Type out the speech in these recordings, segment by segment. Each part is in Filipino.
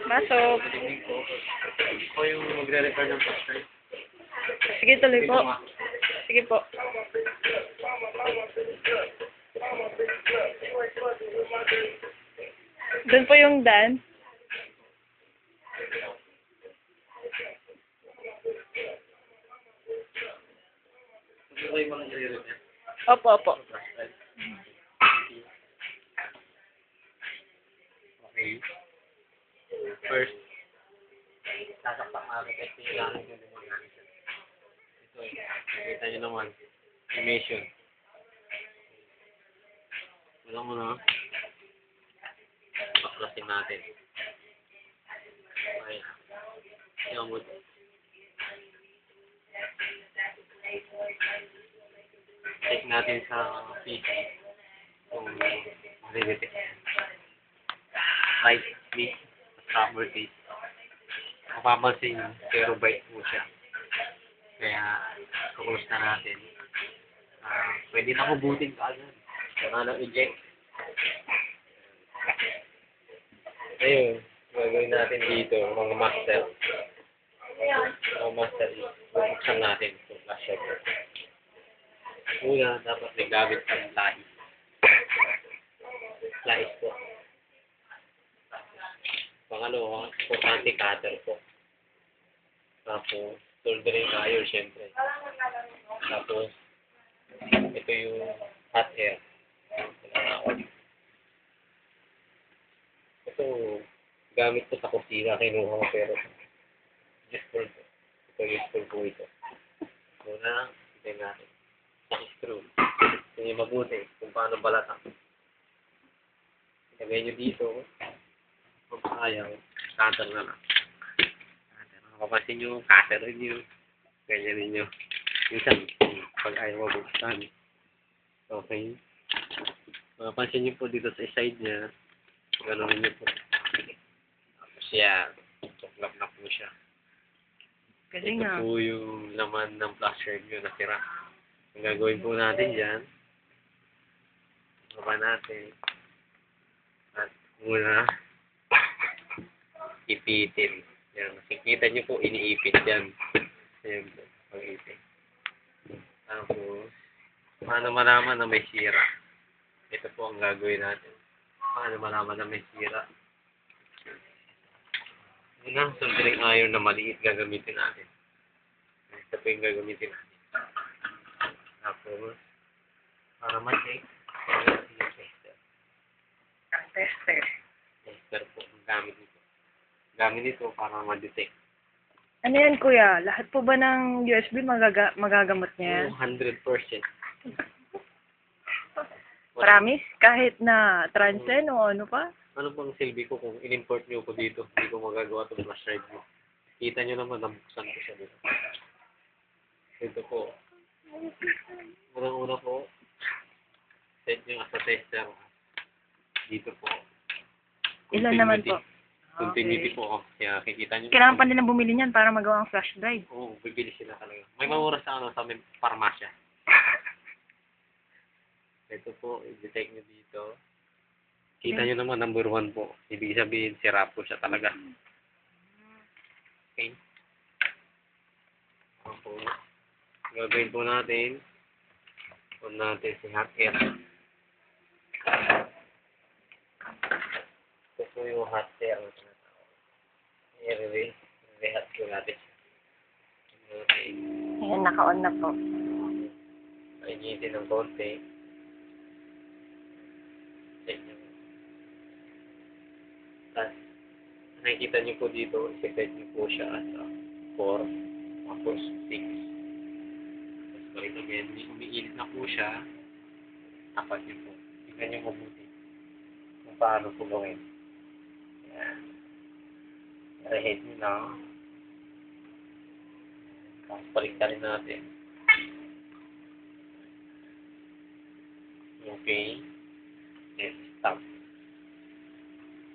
Pasok. Ako yung magre-repair ng pastor. Sige, tuloy po. Sige po. Doon po yung Dan. Ano ba yung mga nire-repair? Opo, opo. Okay. First, sasaktak namin kasi kailangan yung mga ito eh. Nakita nyo naman. Animation. Wala mo na. Baklasin natin. Okay. Yan mo. Check natin sa PC kung maridetect. Right click at properties. Mapapansin yung terabyte po siya. Kaya, kukus na natin. Pwede na hubutin ka agad. Wala nang eject. Ayun, gagawin natin dito, mga master. Mga master is, bubuksan natin itong flash drive. Una, dapat may gamit ng lahis. Lahis po. Pangalawa, importante cutter po. Tapos, soldering iron, syempre. Tapos, ito yung hot air. Ito, gamit ko sa kusina, kinuha ko pero useful po. Ito, useful po ito. Muna, tignan natin. Sa screw. Ito yung mabuti kung paano balatan. Ilagay nyo dito. Kung ayaw, cutter na lang. Mapapansin nyo, cutter rin nyo. Ganyan rin nyo. Minsan, pag ayaw mabuksan. Okay. Mapapansin nyo po dito sa side niya. Gano'n nyo po. Tapos yan. Tuklap na po siya. Kasi Ito nga. po yung laman ng flash drive nyo na tira. Ang gagawin po natin dyan. Baba natin. At muna, ipitin. Yan. Nakikita nyo po, iniipit yan. Ayan po, pag-ipit. Tapos, paano malaman na may sira? Ito po ang gagawin natin. Paano malaman na may sira? Unang soldering iron na maliit gagamitin natin. Ito po yung gagamitin natin. Tapos, para ma-check, yung tester. Tester. Tester po ang gamit nito. Gamit nito para ma-detect. Ano yan, kuya? Lahat po ba ng USB magagamot niya yan? 100%. Promise? Kahit na transcend o ano pa? Ano bang silbi ko kung in-import nyo ko dito? Hindi ko magagawa itong flash drive mo. Kita nyo naman, nabuksan ko siya dito. Ito po. Unang-una po, set nyo as a tester. Dito po. Ilan naman po? Continuity po. Kaya kikita nyo. Kailangan pa nilang bumili niyan para magawa ang flash drive. Oo, bibili sila talaga. May mamura sa sa may parmasya. Ito po, i-detect nyo dito. Kita nyo naman, number 1 po. Ibig sabihin, sira po siya talaga. Okay. Ako, gagawin po natin. On natin si hot air. Ito po yung hot air. I-rehat po natin. Okay. Ayan, naka-on na po. Painitin ng konti. Check nyo. Tapos, nakikita nyo po dito, i-set nyo po siya as 4, tapos 6. Tapos balik again, umiinit na po siya, tapat nyo po. Tingnan nyo mabuti kung paano po gawin. Yan. Reheat nyo na. Tapos balik na rin natin. Okay. Yes, stop.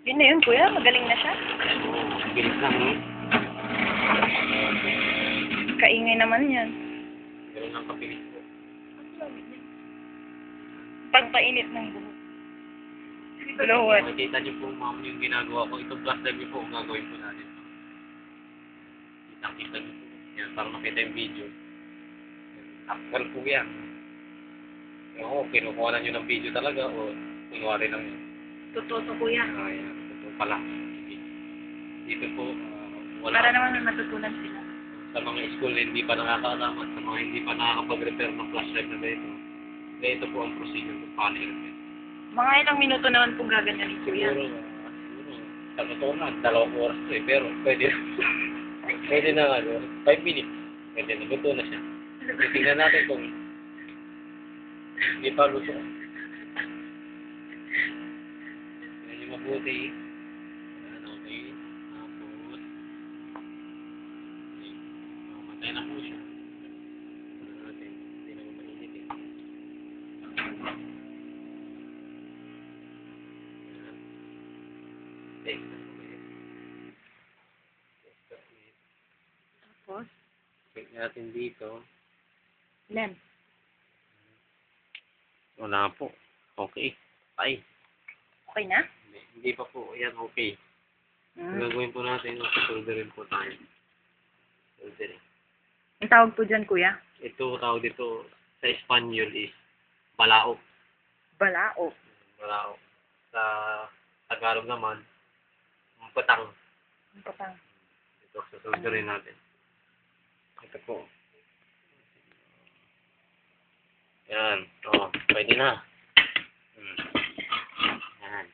Yun na yun, kuya. Magaling na siya. Oo, bilis lang, no? Kaingay naman yan. Ganun lang kabilis po. Pagpainit ng buhok. Lower. Makikita niyo po ma'am yung ginagawa ko. Itong plus drive niyo po, ang gagawin po natin. Kita niyo po. Yan, para makita yung video. Takal po yan. Oo, kinukuha na nyo ng video talaga o kunwari lang yun. Totoo to, kuya. Yan. Ito pala. Dito po, wala. Para naman may matutunan sila. Sa mga school na hindi pa nakakaalam at sa mga hindi pa nakakapag-repair ng flash drive na ganito po ang procedure kung paano i-repair. Mga ilang minuto naman po gaganyanin, kuya. Siguro, sa totoo na, 2 oras to eh, pero pwede pwede na 5 minutes. Pwede na, luto na siya. Tingnan natin kung hindi pa luto. Tingnan niyo mabuti. Ayan, okay. Tapos, mamatay na po siya. Tingnan natin. Hindi na mainit eh. Ayan. Take na po eh. Tapos, Check natin dito. lem. Wala po. Okay. Ay. Okay na? Hindi pa po. Ayan, okay. Ang gagawin po natin, solderin po tayo. Soldering. Ang tawag po dyan, kuya? Ito, tawag dito sa Espanyol is balaok. Balao. Balaok. Sa Tagalog naman, patang. Ang patang. Ito, sa solderin natin. Ito po. Yan. O, pwede na. Yan.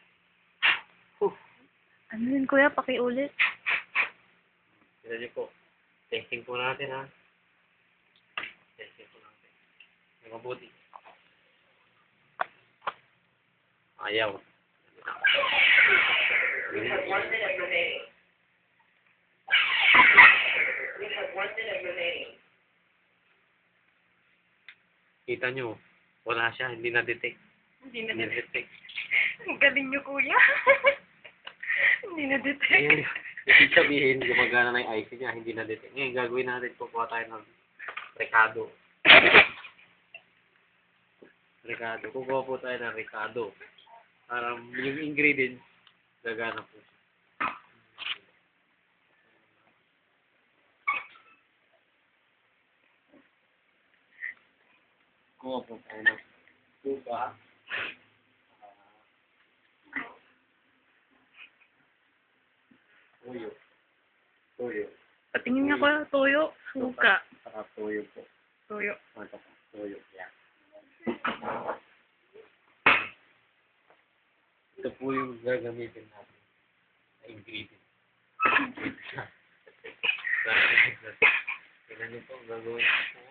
Ano yun, kuya? Pakiulit. Tignan niyo po. Testing po natin, ha. Testing po natin. May mabuti. Ayaw. Kita nyo, wala siya, hindi na-detect. Hindi Hindi na-detect. Ang galing nyo, kuya. Hindi na-detect. Ngayon, ibig sabihin, gumagana na yung IC niya, hindi na-detect. Ngayon, gagawin natin, kukuha tayo ng Ricardo. Ricardo. Kukuha po tayo ng Ricardo. Para yung ingredients, gagana po. Kuha po tayo ng suka. Tuyo. Tuyo. Patingin nga, kuya. Toyo. Suka. Saka tuyo po. Toyo. Ito po. Tuyo. Yan. Ito po yung gagamitin natin na ingredient. Tingnan niyo po, gagawin po.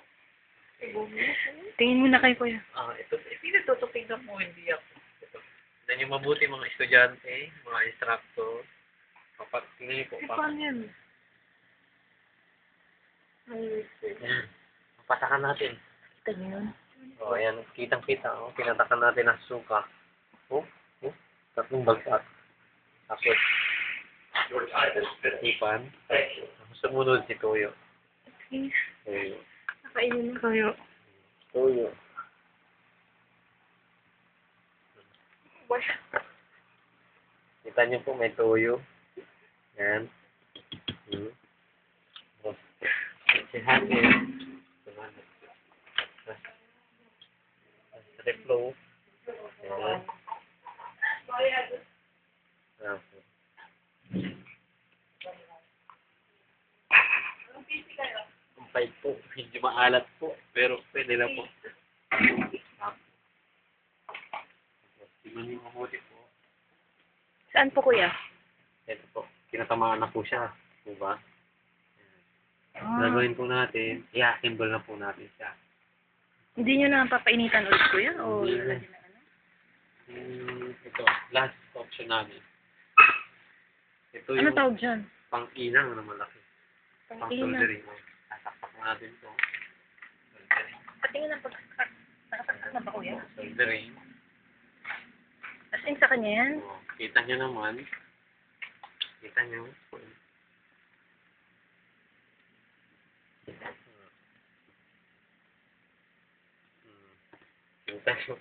Tingin mo na kay kuya. Ito, pinatutupig na po, hindi ako. Ito. Tingnan niyo mabuti mga estudyante, mga instructor. Tingnan niyo po. Paano yan? Yan. Papasakan natin. Kita niyo yun? O, ayan. Kitang-kita. Pinatakan natin ang suka. Tatlong bagsak. Tapos, ipan. Tapos sumunod si Toyo. Toyo. Nakainin mo. Toyo. Toyo. Kita niyo po may toyo. Yan. Si Hangin. Reflow. Yan. Ang pahit po. Medyo maalat po. Pero pwede na po. Tingnan niyo mabuti po. Saan po, kuya? Ito po. Kinatamaan na po siya. Diba? Ah. Gagawin po natin. I-assemble na po natin siya. Hindi nyo na papainitan ulit, kuya? O Hindi na. lalagyan na ano? Ito. Last option namin. Ito Ano yung tawag dyan? pang-inang na malaki. Pang-ina. Pang-soldering. Sasaksak natin ito. Soldering. Patingin ang pagkakak. Nakasaksak na ba, kuya? Soldering. As in sa kanya yan? O, kita nyo naman. Kita nyo. Kita nyo.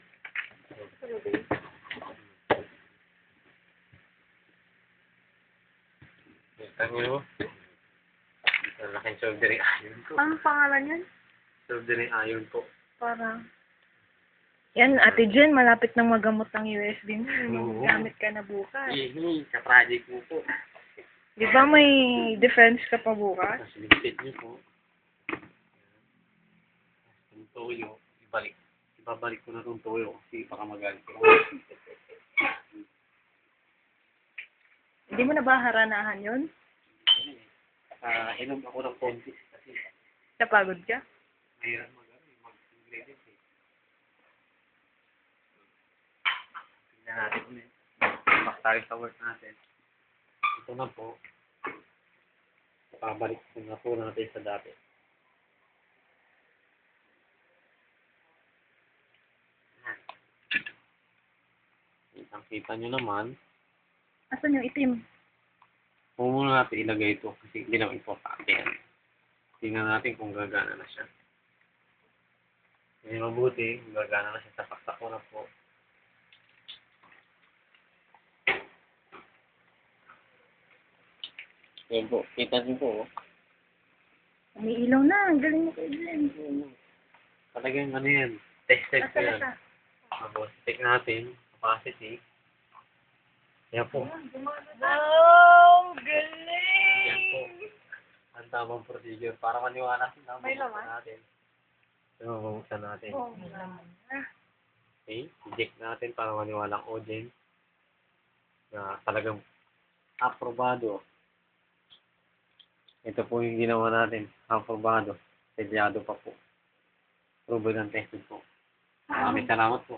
Kita nyo. Ang laking soldering iron ko. Anong pangalan yan? Soldering iron po. Parang... Yan, Ate Jen, malapit nang magamot ng USB mo. Oo. Gamit ka na bukas. Ka-project mo po. Di ba may defense ka pa bukas? Tapos ligpit nyo po. Yung toyo, ibabalik ko na itong toyo kasi baka magalit ko. Hindi mo na ba haranahan yun? Inom ako ng konti kasi Napagod ka? mahirap mag-ingredients eh. Tingnan natin ulit. Back tayo sa work natin. Ito na po. Pabalik ko na po natin sa dati. Kita nyo naman. Asan yung itim? Huwag muna natin ilagay ito kasi hindi naman importante yan. Tingnan natin kung gagana na siya. Hindi mabuti, kung gagana na siya. Tapaktak ko na po. Yan po, kita nyo po. May ilaw na. Ang galing mo kay Jen. Talagang ano yan, tested ko Asan na yan. siya? Tapos, check natin, capacity. Yan po. Wow! Yan po. Galing! Ang tamang procedure para maniwala na May laman? natin. So, mabuksan natin. Oh, Okay, eject natin para maniwalang audience na talagang aprobado. Ito po yung ginawa natin. Aprobado. Selyado pa po. Proven and tested po. Maraming salamat po.